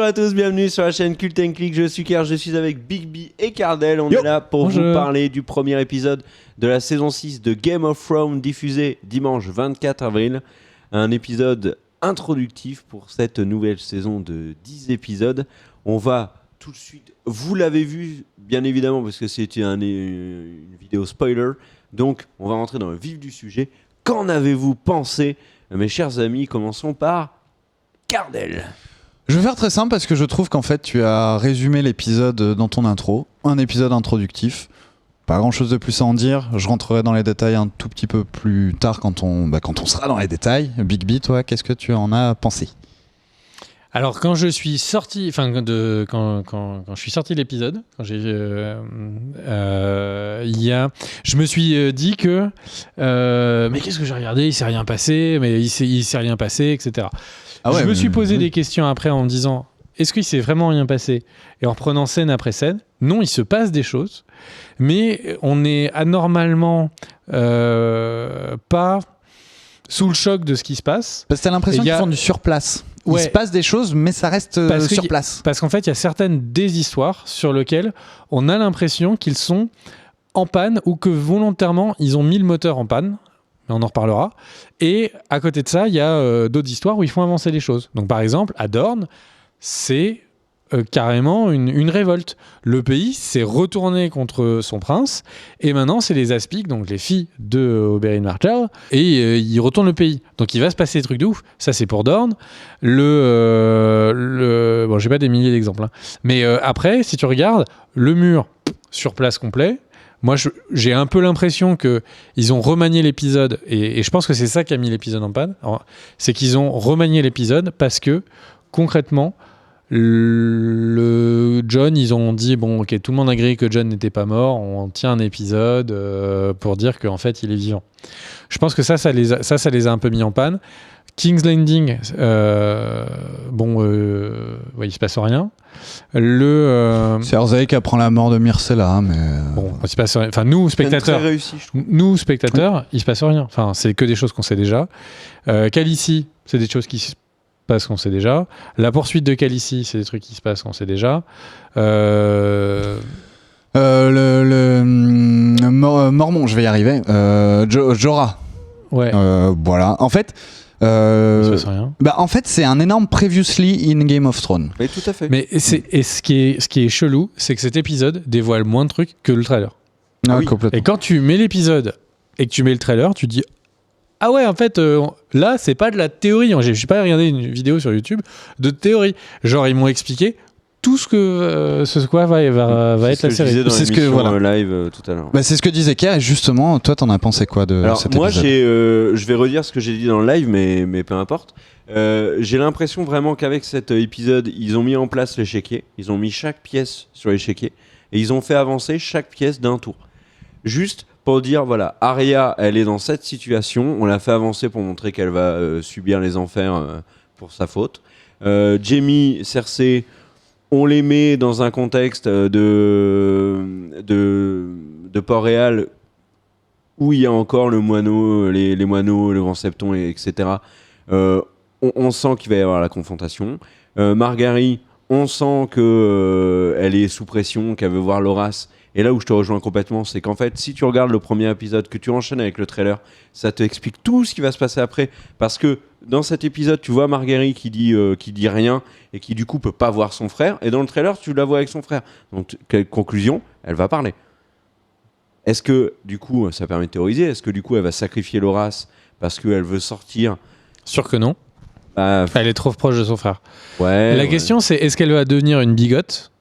Bonjour à tous, bienvenue sur la chaîne Cult & Click, je suis Kerr, je suis avec Big B et Cardell. On est là pour vous parler du premier épisode de la saison 6 de Game of Thrones, diffusé dimanche 24 avril. Un épisode introductif pour cette nouvelle saison de 10 épisodes. On va tout de suite, vous l'avez vu bien évidemment parce que c'était une vidéo spoiler, donc on va rentrer dans le vif du sujet. Qu'en avez-vous pensé, mes chers amis? Commençons par Cardell. Je vais faire très simple parce que je trouve qu'en fait tu as résumé l'épisode dans ton intro, un épisode introductif, pas grand chose de plus à en dire, je rentrerai dans les détails un tout petit peu plus tard quand on sera dans les détails. Big B, toi, qu'est-ce que tu en as pensé? Alors quand je suis sorti, quand je suis sorti de l'épisode, je me suis dit que mais qu'est-ce que j'ai regardé, il s'est rien passé, etc. Ah ouais, je me suis posé des questions après en me disant, est-ce qu'il s'est vraiment rien passé? Et en reprenant scène après scène, non, il se passe des choses, mais on est anormalement pas sous le choc de ce qui se passe. Parce que t'as l'impression qu'ils font du surplace. Ouais. Il se passe des choses, mais ça reste sur place. Parce qu'en fait, il y a certaines des histoires sur lesquelles on a l'impression qu'ils sont en panne ou que volontairement, ils ont mis le moteur en panne. Mais on en reparlera. Et à côté de ça, il y a d'autres histoires où ils font avancer les choses. Donc par exemple, à Dorne, c'est carrément une révolte. Le pays s'est retourné contre son prince, et maintenant c'est les Aspics, donc les filles de Oberyn Martell, et ils retournent le pays. Donc il va se passer des trucs de ouf. Ça c'est pour Dorne. Bon, j'ai pas des milliers d'exemples, hein. Mais après, si tu regardes, le mur sur place complet. Moi, j'ai un peu l'impression qu'ils ont remanié l'épisode, et je pense que c'est ça qui a mis l'épisode en panne. C'est qu'ils ont remanié l'épisode parce que, concrètement, Jon, ils ont dit, bon, ok, tout le monde agree que Jon n'était pas mort, on tient un épisode pour dire qu'en fait, il est vivant. Je pense que ça les a un peu mis en panne. King's Landing, il se passe rien. Cersei qui apprend la mort de Myrcella, mais bon, il se passe rien. Enfin, nous spectateurs, il se passe rien. Enfin, c'est que des choses qu'on sait déjà. Khaleesi, c'est des choses qui se passent qu'on sait déjà. La poursuite de Khaleesi, c'est des trucs qui se passent qu'on sait déjà. Mormon, je vais y arriver. Jorah. Ouais. Voilà. En fait. Il se passe rien. En fait, c'est un énorme previously in Game of Thrones. Mais tout à fait. Mais ce qui est chelou, c'est que cet épisode dévoile moins de trucs que le trailer. Ah oui, complètement. Et quand tu mets l'épisode et que tu mets le trailer, tu dis ah ouais, en fait, là, c'est pas de la théorie. Je n'ai pas regardé une vidéo sur YouTube de théorie. Genre, ils m'ont expliqué tout ce que va être la série. C'est ce que voilà. Live tout à l'heure. C'est ce que disait Kerr, et justement, toi, t'en as pensé quoi de cet épisode? Moi, je vais redire ce que j'ai dit dans le live, mais peu importe. J'ai l'impression vraiment qu'avec cet épisode, ils ont mis en place l'échiquier, ils ont mis chaque pièce sur l'échiquier, et ils ont fait avancer chaque pièce d'un tour. Juste pour dire, voilà, Arya, elle est dans cette situation, on l'a fait avancer pour montrer qu'elle va subir les enfers pour sa faute. Jaime, Cersei, on les met dans un contexte de Port-Réal où il y a encore le moineau, les moineaux, le grand septon, etc. On sent qu'il va y avoir la confrontation. Margaery, on sent qu'elle est sous pression, qu'elle veut voir Loras. Et là où je te rejoins complètement, c'est qu'en fait, si tu regardes le premier épisode, que tu enchaînes avec le trailer, ça te explique tout ce qui va se passer après. Parce que dans cet épisode, tu vois Margaery qui dit rien et qui du coup peut pas voir son frère. Et dans le trailer, tu la vois avec son frère. Donc, conclusion, elle va parler. Est-ce que du coup, ça permet de théoriser, est-ce que du coup, elle va sacrifier Loras parce qu'elle veut sortir? Sûr que non. Elle est trop proche de son frère. Ouais. La question, c'est est-ce qu'elle va devenir une bigote?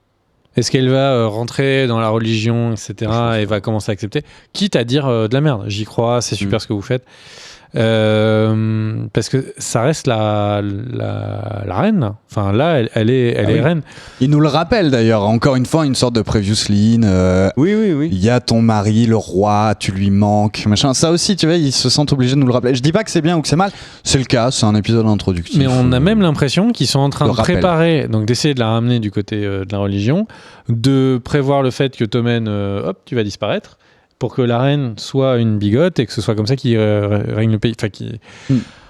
Est-ce qu'elle va rentrer dans la religion, etc. et va commencer à accepter? Quitte à dire de la merde. J'y crois, c'est super ce que vous faites. Parce que ça reste la reine. Enfin, là, elle est reine. Il nous le rappelle d'ailleurs, encore une fois, une sorte de previously in. Oui. Il y a ton mari, le roi, tu lui manques, machin. Ça aussi, tu vois, ils se sentent obligés de nous le rappeler. Je dis pas que c'est bien ou que c'est mal, c'est le cas, c'est un épisode introductif. Mais on a même l'impression qu'ils sont en train de préparer, donc d'essayer de la ramener du côté de la religion, de prévoir le fait que Tommen, tu vas disparaître, pour que la reine soit une bigote et que ce soit comme ça qui règne le pays. Enfin, qui...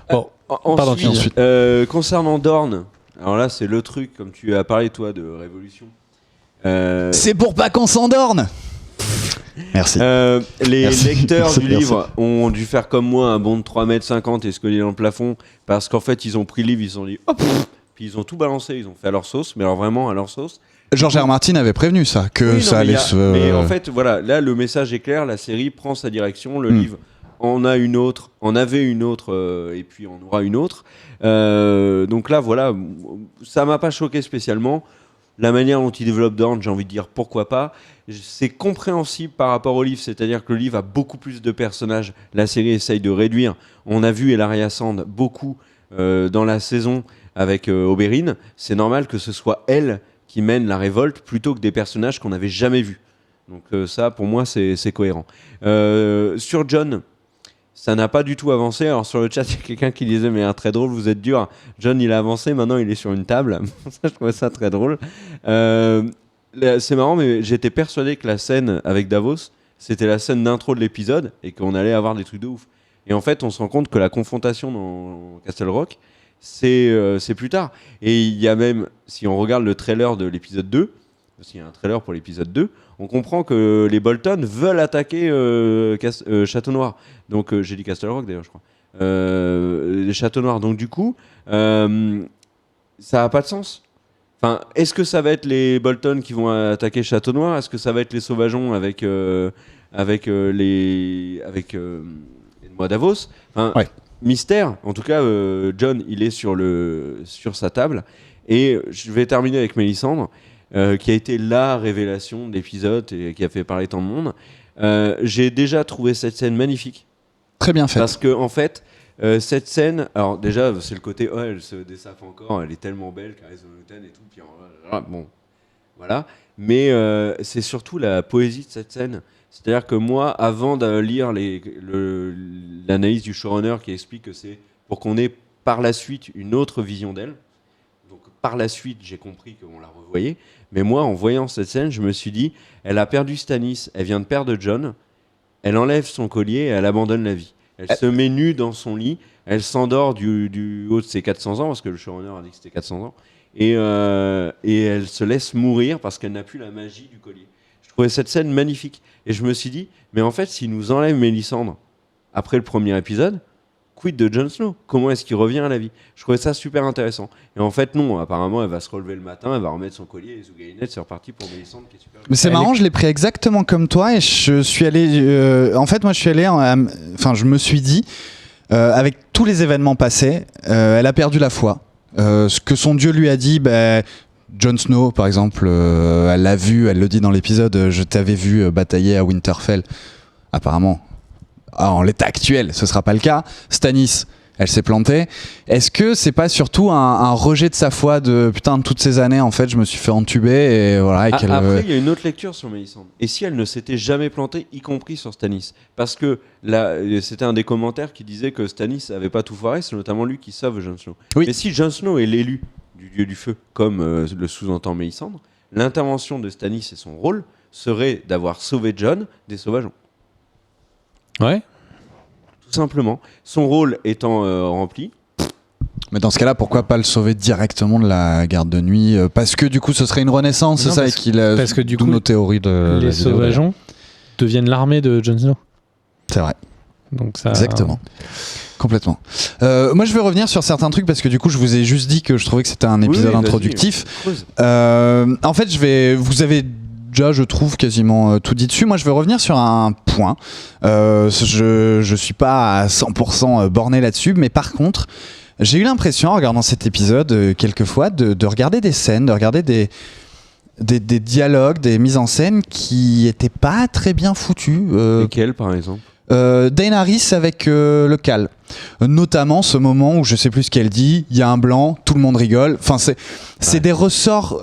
Bon, ensuite, concernant Dorne, Alors là, c'est le truc, comme tu as parlé, toi, de révolution. C'est pour pas qu'on s'endorne. Merci. Les Merci. lecteurs du Merci. livre ont dû faire comme moi un bond de 3,50 m et se coller dans le plafond parce qu'en fait, ils ont pris le livre, ils se sont dit hop, puis ils ont tout balancé, ils ont fait à leur sauce, mais alors vraiment à leur sauce. George R. Martin avait prévenu ça, que Oui, ça non, allait se. mais en fait, voilà, là, le message est clair, la série prend sa direction, le livre en a une autre, en avait une autre, et puis on aura une autre. Donc là, voilà, ça m'a pas choqué spécialement. La manière dont il développe Dorne, j'ai envie de dire pourquoi pas. C'est compréhensible par rapport au livre, c'est-à-dire que le livre a beaucoup plus de personnages. La série essaye de réduire. On a vu Ellaria Sand beaucoup dans la saison avec Oberyn. C'est normal que ce soit elle qui mène la révolte plutôt que des personnages qu'on n'avait jamais vus. Donc ça, pour moi, c'est cohérent. Sur Jon, ça n'a pas du tout avancé. Alors sur le chat, il y a quelqu'un qui disait mais très drôle, vous êtes dur. Jon, il a avancé, maintenant il est sur une table. Ça, je trouvais ça très drôle. C'est marrant, mais j'étais persuadé que la scène avec Davos, c'était la scène d'intro de l'épisode et qu'on allait avoir des trucs de ouf. Et en fait, on se rend compte que la confrontation dans Castle Rock, c'est plus tard. Et il y a même, si on regarde le trailer de l'épisode 2, parce qu'il y a un trailer pour l'épisode 2, on comprend que les Bolton veulent attaquer Château Noir. Donc, j'ai dit Castle Rock d'ailleurs, je crois. Les Châteaux Noirs. Donc, du coup, ça n'a pas de sens. Enfin, est-ce que ça va être les Bolton qui vont attaquer Château Noir ? Est-ce que ça va être les Sauvageons avec Davos ? Enfin, Ouais. mystère. En tout cas, Jon, il est sur sa table. Et je vais terminer avec Mélisandre, qui a été la révélation de l'épisode et qui a fait parler tant de monde. J'ai déjà trouvé cette scène magnifique. Très bien fait. Parce que, en fait, cette scène, alors déjà, c'est le côté, oh, elle se dessape encore, elle est tellement belle, Caresse Monotone et tout, puis bon, voilà. Mais c'est surtout la poésie de cette scène. C'est-à-dire que moi, avant de lire l'analyse du showrunner qui explique que c'est pour qu'on ait par la suite une autre vision d'elle, donc par la suite, j'ai compris qu'on la revoyait, mais moi, en voyant cette scène, je me suis dit, elle a perdu Stannis, elle vient de perdre Jon, elle enlève son collier et elle abandonne la vie. Elle se met nue dans son lit, elle s'endort du haut de ses 400 ans, parce que le showrunner a dit que c'était 400 ans, et elle se laisse mourir parce qu'elle n'a plus la magie du collier. Je trouvais cette scène magnifique. Et je me suis dit, mais en fait, s'il nous enlève Mélisandre après le premier épisode, quid de Jon Snow ? Comment est-ce qu'il revient à la vie ? Je trouvais ça super intéressant. Et en fait, non, apparemment, elle va se relever le matin, elle va remettre son collier et Zougainet, c'est reparti pour Mélisandre qui est super. Mais c'est marrant, je l'ai pris exactement comme toi et je suis allé. En fait, moi, je suis allé. Enfin, je me suis dit, avec tous les événements passés, elle a perdu la foi. Ce que son dieu lui a dit, Jon Snow, par exemple, elle l'a vu, elle le dit dans l'épisode, je t'avais vu batailler à Winterfell. Apparemment, en l'état actuel, ce sera pas le cas. Stannis, elle s'est plantée. Est-ce que c'est pas surtout un rejet de sa foi de putain, toutes ces années, en fait, je me suis fait entuber et voilà. Et Après, il y a une autre lecture sur Mélisandre. Et si elle ne s'était jamais plantée, y compris sur Stannis ? Parce que là, c'était un des commentaires qui disait que Stannis n'avait pas tout foiré, c'est notamment lui qui sauve Jon Snow. Oui. Mais si Jon Snow est l'élu du dieu du feu, comme le sous-entend Mélisandre, l'intervention de Stannis et son rôle serait d'avoir sauvé Jon des sauvageons. Ouais. Tout simplement. Son rôle étant rempli. Mais dans ce cas-là, pourquoi pas le sauver directement de la garde de nuit ? Parce que du coup, ce serait une renaissance, Non, c'est ça, parce- et qu'il a parce que du d'où coup, nos théories de la Les vidéo, Sauvageons deviennent l'armée de Jon Snow. C'est vrai. Donc ça. Exactement. Complètement. Moi, je vais revenir sur certains trucs parce que du coup, je vous ai juste dit que je trouvais que c'était un épisode Oui, vas-y, introductif. creuse. En fait, vous avez déjà, je trouve, quasiment tout dit dessus. Moi, je vais revenir sur un point. Je suis pas à 100% borné là-dessus, mais par contre, j'ai eu l'impression, en regardant cet épisode, quelquefois, de regarder des scènes, de regarder des dialogues, des mises en scène qui étaient pas très bien foutues. Lesquels, par exemple ? Daenerys avec le Khal, notamment ce moment où je sais plus ce qu'elle dit, il y a un blanc, tout le monde rigole. Enfin, c'est des ressorts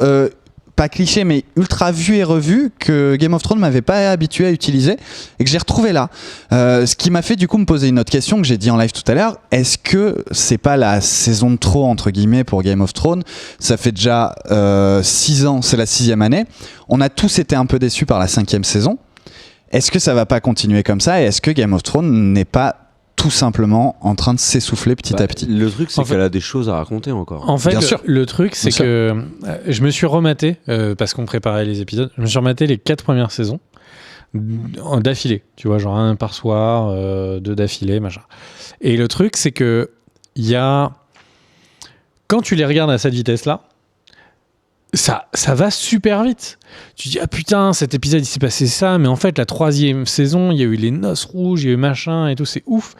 pas clichés mais ultra vus et revus que Game of Thrones m'avait pas habitué à utiliser et que j'ai retrouvé là. Ce qui m'a fait du coup me poser une autre question que j'ai dit en live tout à l'heure. Est-ce que c'est pas la saison de trop entre guillemets pour Game of Thrones ? Ça fait déjà 6 ans, c'est la 6e année. On a tous été un peu déçus par la 5e saison. Est-ce que ça va pas continuer comme ça et est-ce que Game of Thrones n'est pas tout simplement en train de s'essouffler petit à petit. Le truc, c'est En fait- qu'elle a des choses à raconter encore. En fait, Bien sûr. le truc, c'est Bien sûr. que je me suis rematé, parce qu'on préparait les épisodes, je me suis rematé les 4 premières saisons d'affilée. Tu vois, genre un par soir, 2 d'affilée, machin. Et le truc, c'est que il y a... Quand tu les regardes à cette vitesse-là, ça va super vite. Tu dis, ah putain, cet épisode, il s'est passé ça, mais en fait, la 3e saison, il y a eu les noces rouges, il y a eu machin et tout, c'est ouf.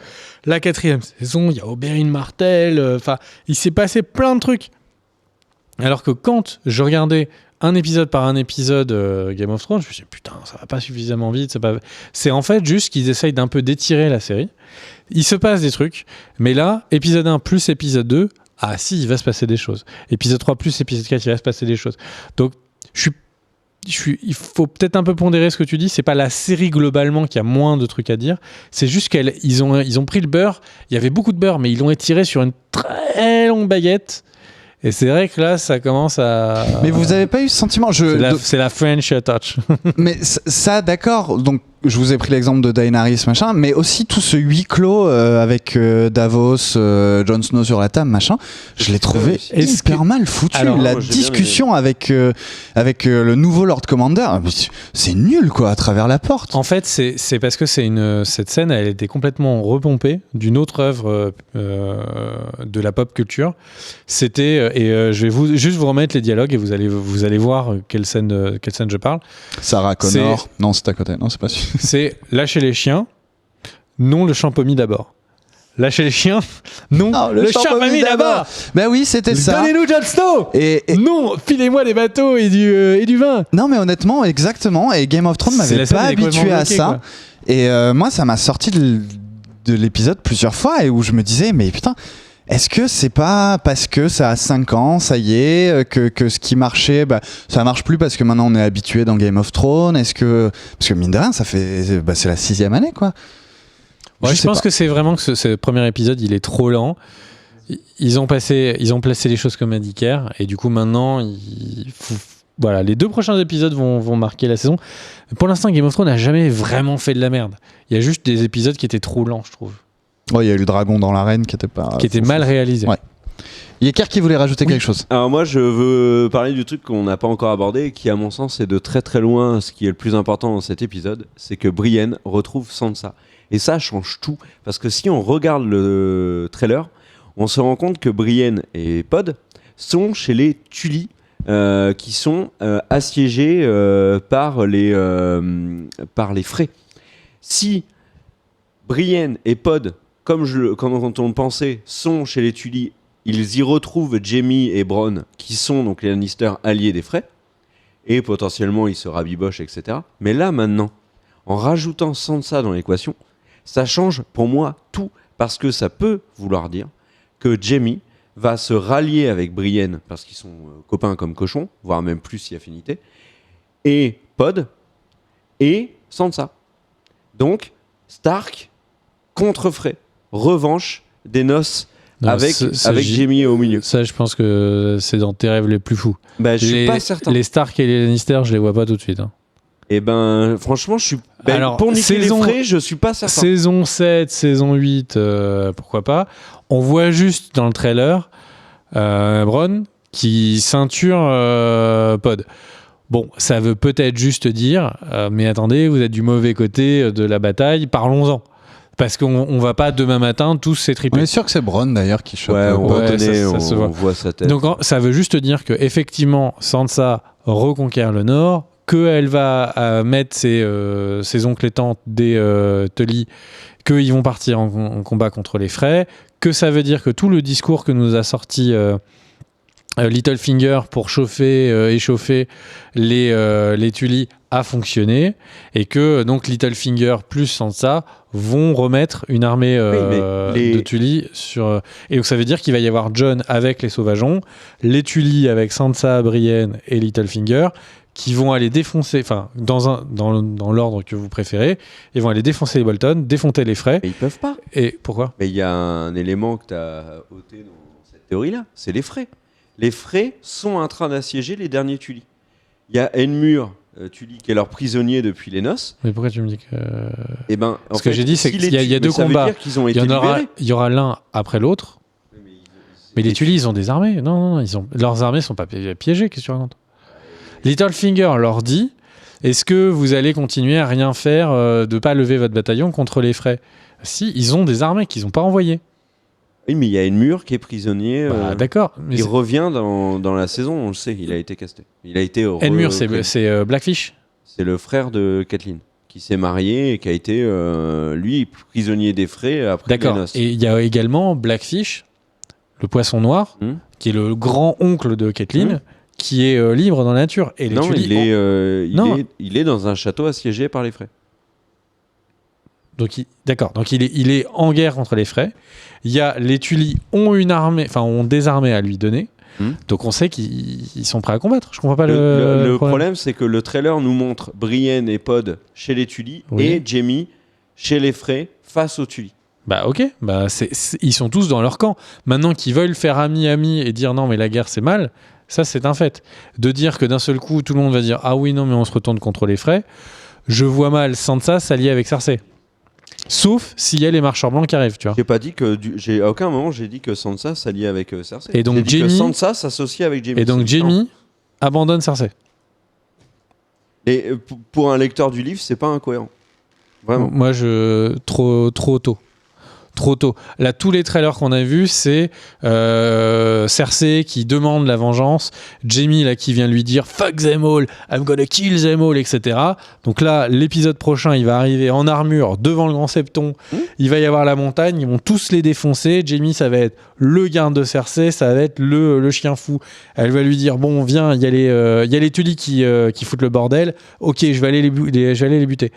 La 4e saison, il y a Oberyn Martell, enfin, il s'est passé plein de trucs. Alors que quand je regardais un épisode par un épisode Game of Thrones, je me suis dit, putain, ça va pas suffisamment vite. C'est en fait juste qu'ils essayent d'un peu d'étirer la série. Il se passe des trucs, mais là, épisode 1 plus épisode 2, ah si, il va se passer des choses. Épisode 3 plus épisode 4, il va se passer des choses. Donc, il faut peut-être un peu pondérer ce que tu dis. C'est pas la série globalement qui a moins de trucs à dire. C'est juste qu'ils ont pris le beurre. Il y avait beaucoup de beurre, mais ils l'ont étiré sur une très longue baguette. Et c'est vrai que là, ça commence à... Mais vous avez pas eu ce sentiment C'est la French touch. Mais ça, d'accord. Donc, je vous ai pris l'exemple de Daenerys, machin, mais aussi tout ce huis clos avec Davos, Jon Snow sur la table, machin. Je l'ai trouvé Est-ce hyper mal foutu. Alors, la moi, j'ai bien discussion avec le nouveau Lord Commander, c'est nul, quoi, à travers la porte. En fait, c'est parce que cette scène, elle était complètement repompée d'une autre œuvre de la pop culture. C'était, je vais juste vous remettre les dialogues et vous allez voir quelle scène je parle. Sarah Connor. Non, c'est à côté. Non, c'est pas sûr. C'est lâcher les chiens, non le champomis d'abord. Lâcher les chiens, non, le champomis d'abord. Ben oui, c'était ça. Donnez-nous Jon Snow. Et Non, filez-moi des bateaux et du vin. non, mais honnêtement, exactement. Et Game of Thrones C'est m'avait la scène, pas elle est complètement habitué à bloquée, ça. quoi. Et moi, ça m'a sorti de l'épisode plusieurs fois et où je me disais, mais putain, est-ce que c'est pas parce que ça a 5 ans, ça y est, que ce qui marchait, ça marche plus parce que maintenant on est habitué dans Game of Thrones? Est-ce que, parce que mine de rien, ça fait, c'est la 6e année, quoi. Ouais, je sais pense pas. que c'est vraiment que ce premier épisode, il est trop lent. Ils ont placé les choses comme indiquaires et du coup maintenant, voilà, les 2 prochains épisodes vont marquer la saison. Pour l'instant, Game of Thrones n'a jamais vraiment fait de la merde. Il y a juste des épisodes qui étaient trop lents, je trouve, Ouais, il y a eu le dragon dans l'arène qui était mal réalisés. Ouais. Il y a Kerr qui voulait rajouter quelque chose. Alors moi, je veux parler du truc qu'on n'a pas encore abordé et qui, à mon sens, est de très très loin ce qui est le plus important dans cet épisode, c'est que Brienne retrouve Sansa. Et ça change tout, parce que si on regarde le trailer, on se rend compte que Brienne et Pod sont chez les Tully, qui sont assiégés par les Frey. Si Brienne et Pod, quand on le pensait, sont chez les Tully, ils y retrouvent Jaime et Bronn, qui sont donc les Lannister alliés des Frey, et potentiellement ils se rabibochent, etc. Mais là, maintenant, en rajoutant Sansa dans l'équation, ça change pour moi tout, parce que ça peut vouloir dire que Jaime va se rallier avec Brienne, parce qu'ils sont copains comme cochons, voire même plus si affinité, et Pod, et Sansa. Donc, Stark contre Frey. Revanche des noces Non, avec ça, Jaime au milieu. Ça, je pense que c'est dans tes rêves les plus fous. Bah, je suis pas certain. Les Stark et les Lannister, je les vois pas tout de suite. Hein. Et ben, franchement, je suis. Alors, pour niquer saison- les Frey, je suis pas certain. Saison 7, saison 8, pourquoi pas. On voit juste dans le trailer Bronn qui ceinture Pod. Bon, ça veut peut-être juste dire, mais attendez, vous êtes du mauvais côté de la bataille, parlons-en. Parce qu'on va pas demain matin tous On s'étriper. est sûr que c'est Bronn d'ailleurs qui chope. Ouais, on Ouais, reconnaît, ça se on voit. voit sa tête. Donc ça veut juste dire que effectivement Sansa reconquiert le Nord, qu'elle va mettre ses oncles et tantes des Tully, qu'ils vont partir en combat contre les Frey, que ça veut dire que tout le discours que nous a sorti Littlefinger pour échauffer les Tully a fonctionné, et que donc Littlefinger plus Sansa vont remettre une armée de Tully sur... Et donc ça veut dire qu'il va y avoir Jon avec les Sauvageons, les Tully avec Sansa, Brienne et Littlefinger, qui vont aller défoncer, enfin dans l'ordre que vous préférez, ils vont aller défoncer les Bolton, défoncer les Frey. Mais ils peuvent pas. Et pourquoi ? Mais il y a un élément que tu as ôté dans cette théorie-là, c'est les Frey. Les Frey sont en train d'assiéger les derniers Tully. Il y a Enmure Tully qui est leur prisonnier depuis les noces. Mais pourquoi tu me dis que... Et ben, Ce que j'ai dit, c'est qu'il y a deux ça veut combats. dire qu'ils ont Il été libérés. y aura l'un après l'autre. Mais les Tully, ils ont des armées. Non, leurs armées sont pas piégées. Qu'est-ce que tu racontes? Littlefinger leur dit, est-ce que vous allez continuer à rien faire, de pas lever votre bataillon contre les Frey? Si, ils ont des armées qu'ils n'ont pas envoyées. Oui, mais il y a Edmure qui est prisonnier. D'accord. Mais il revient dans la saison, on le sait, il a été casté. Il a été Edmure, c'est Blackfish. C'est le frère de Catelyn qui s'est marié et qui a été, lui, prisonnier des Frey après les noces. Et il y a également Blackfish, le poisson noir, qui est le grand-oncle de Catelyn, qui est libre dans la nature. Et les non, Tully il est dans un château assiégé par les Frey. Donc il est en guerre contre les Frey. Il y a les Tully ont des armées à lui donner. Donc on sait qu'ils sont prêts à combattre. Je comprends pas le problème, c'est que le trailer nous montre Brienne et Pod chez les Tully et Jaime chez les Frey face aux Tully. Bah ok, ils sont tous dans leur camp. Maintenant qu'ils veulent faire ami et dire non mais la guerre c'est mal, ça c'est un fait. De dire que d'un seul coup tout le monde va dire ah oui non mais on se retourne contre les Frey, je vois mal Sansa s'allier avec Cersei. Sauf s'il y a les marcheurs blancs qui arrivent, tu vois. J'ai pas dit que à aucun moment j'ai dit que Sansa s'alliait avec Cersei. Et donc que Sansa s'associe avec Jaime. Et donc Jaime abandonne Cersei. Et pour un lecteur du livre, c'est pas incohérent. Vraiment. Moi trop tôt. Trop tôt. Là, tous les trailers qu'on a vus, c'est Cersei qui demande la vengeance, Jaime là qui vient lui dire fuck them all, I'm gonna kill them all, etc. Donc là, l'épisode prochain, il va arriver en armure devant le grand septon. Il va y avoir la montagne, ils vont tous les défoncer. Jaime, ça va être le garde de Cersei, ça va être le chien fou. Elle va lui dire bon, viens, il y a les Tully qui foutent le bordel. Ok, je vais aller les buter.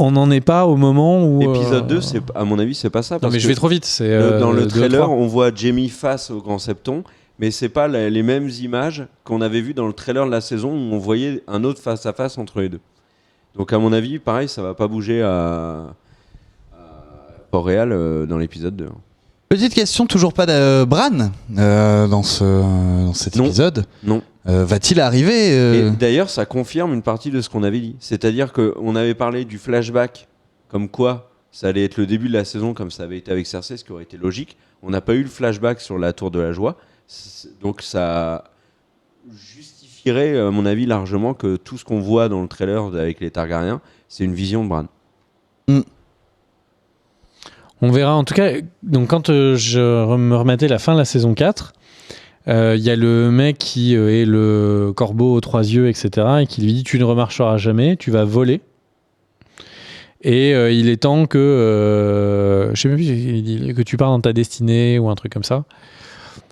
On n'en est pas au moment où... Épisode 2, à mon avis, c'est pas ça. Non, mais je vais trop vite. Dans le trailer, on voit Jaime face au Grand Septon, mais c'est pas les mêmes images qu'on avait vues dans le trailer de la saison où on voyait un autre face-à-face entre les deux. Donc, à mon avis, pareil, ça va pas bouger à Port-Réal dans l'épisode 2. Petite question, toujours pas de Bran dans cet épisode. Non. Va-t-il arriver Et d'ailleurs, ça confirme une partie de ce qu'on avait dit. C'est-à-dire qu'on avait parlé du flashback, comme quoi ça allait être le début de la saison, comme ça avait été avec Cersei, ce qui aurait été logique. On n'a pas eu le flashback sur la Tour de la Joie. Donc ça justifierait, à mon avis, largement que tout ce qu'on voit dans le trailer avec les Targaryens, c'est une vision de Bran. On verra. En tout cas, donc quand je me remettais la fin de la saison 4, il y a le mec qui est le corbeau aux 3 yeux, etc. et qui lui dit tu ne remarcheras jamais, tu vas voler. Et il est temps que je sais même plus, il dit que tu pars dans ta destinée ou un truc comme ça.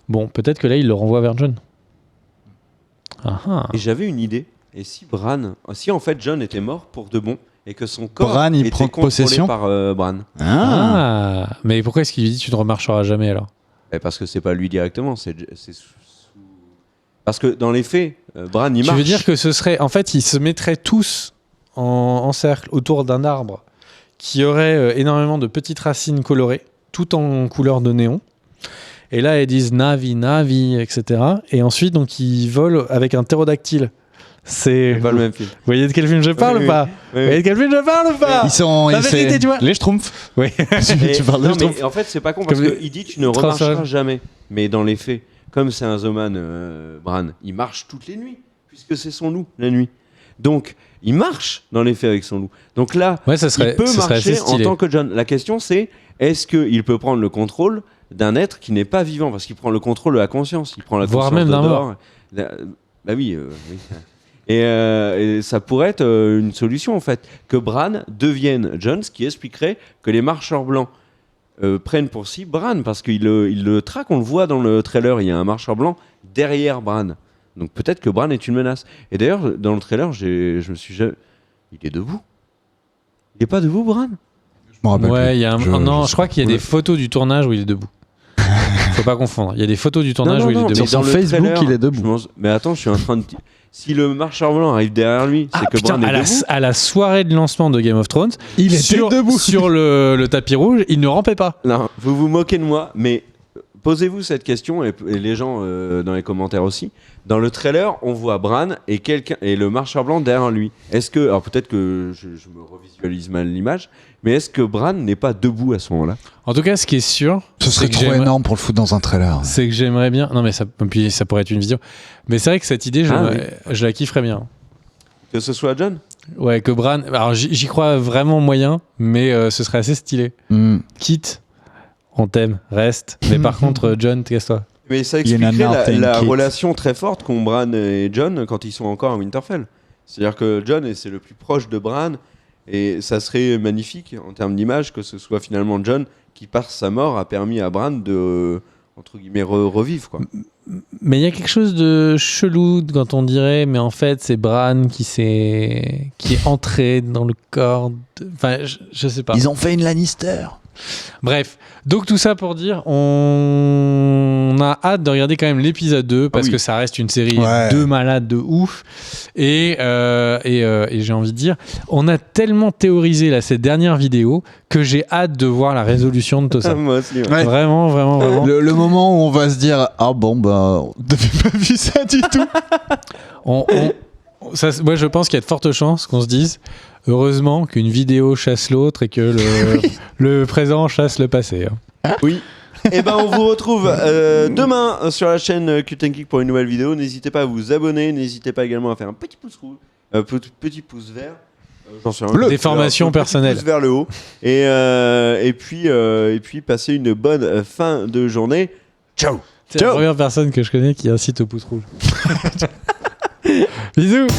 Bon, peut-être que là il le renvoie vers Jon. Et j'avais une idée. Et si en fait Jon était mort pour de bon et que son corps Bran, il était prend contrôlé possession par Bran. Mais pourquoi est-ce qu'il lui dit tu ne remarcheras jamais alors? Parce que c'est pas lui directement, parce que dans les faits, Bran il marche. Tu veux dire que ce serait, en fait, ils se mettraient tous en cercle autour d'un arbre qui aurait énormément de petites racines colorées, tout en couleur de néon. Et là, ils disent Navi, Navi, etc. Et ensuite, donc, ils volent avec un ptérodactyle. C'est pas le même film. Vous voyez de quel film je parle ou pas? Vous voyez de quel film je parle ou pas? Ils sont La vérité, tu vois. les Schtroumpfs. Oui. Tu parles de Schtroumpfs. Mais en fait, c'est pas con parce qu'il dit tu ne remarcheras jamais. Mais dans les faits, comme c'est un Zoman, Bran, il marche toutes les nuits puisque c'est son loup la nuit. Donc, il marche dans les faits avec son loup. Donc là, il peut marcher en tant que Jon. La question, c'est est-ce qu'il peut prendre le contrôle d'un être qui n'est pas vivant? Parce qu'il prend le contrôle de la conscience. Il prend la voire conscience même d'un d'Odor. mort. Bah oui. Et ça pourrait être une solution, en fait. Que Bran devienne Jon, ce qui expliquerait que les marcheurs blancs prennent pour cible Bran, parce qu'il le traque, on le voit dans le trailer, il y a un marcheur blanc derrière Bran. Donc peut-être que Bran est une menace. Et d'ailleurs, dans le trailer, je me suis jamais... Il est debout. Il est pas debout, Bran? Je m'en rappelle Ouais, plus. il y a je crois qu'il y a des photos du tournage où il est debout. Faut pas confondre. Il y a des photos du tournage où il est debout. Sur son Facebook, il est debout. Mais attends, je suis en train de... Si le marcheur blanc arrive derrière lui, c'est que Bran est debout. À la soirée de lancement de Game of Thrones, il était debout sur le tapis rouge, il ne rampait pas. Non, vous vous moquez de moi, mais posez-vous cette question, et les gens dans les commentaires aussi. Dans le trailer, on voit Bran et le marcheur blanc derrière lui. Est-ce que, alors peut-être que je me revisualise mal l'image, mais est-ce que Bran n'est pas debout à ce moment-là? En tout cas, ce qui est sûr, Ce serait c'est que trop j'aimerais- énorme pour le foutre dans un trailer. c'est que j'aimerais bien. Non, mais puis ça pourrait être une vidéo. Mais c'est vrai que cette idée, je la kifferais bien. Que ce soit Jon? Ouais, que Bran. Alors j'y crois vraiment moyen, mais ce serait assez stylé. Quitte, on t'aime, reste. Mais par contre, Jon, casse-toi. Mais ça You know expliquerait nothing, la kid. relation très forte qu'ont Bran et Jon quand ils sont encore à Winterfell. C'est-à-dire que Jon, c'est le plus proche de Bran, et ça serait magnifique en termes d'image que ce soit finalement Jon qui, par sa mort, a permis à Bran de, entre guillemets, revivre, quoi. Mais il y a quelque chose de chelou quand on dirait, mais en fait, c'est Bran qui est entré dans le corps. Enfin, je sais pas. Ils ont fait une Lannister. Bref, donc tout ça pour dire, on a hâte de regarder quand même l'épisode 2 parce oui. que ça reste une série Ouais. de malades de ouf. Et j'ai envie de dire, on a tellement théorisé là, cette dernière vidéo que j'ai hâte de voir la résolution de tout ça. Moi aussi, ouais. Ouais. Vraiment, vraiment, vraiment. Le moment où on va se dire ah bon bah on n'avait pas vu ça du tout. Moi, je pense qu'il y a de fortes chances qu'on se dise heureusement qu'une vidéo chasse l'autre et que le présent chasse le passé. Hein. Oui. Et ben on vous retrouve demain sur la chaîne Cut & Kick pour une nouvelle vidéo. N'hésitez pas à vous abonner, n'hésitez pas également à faire un petit pouce rouge, petit pouce vert. J'en sais rien. Des formations Un petit personnelles. pouce vers le haut. Et puis passez une bonne fin de journée. Ciao. C'est la première personne que je connais qui incite au pouce rouge. Bisous.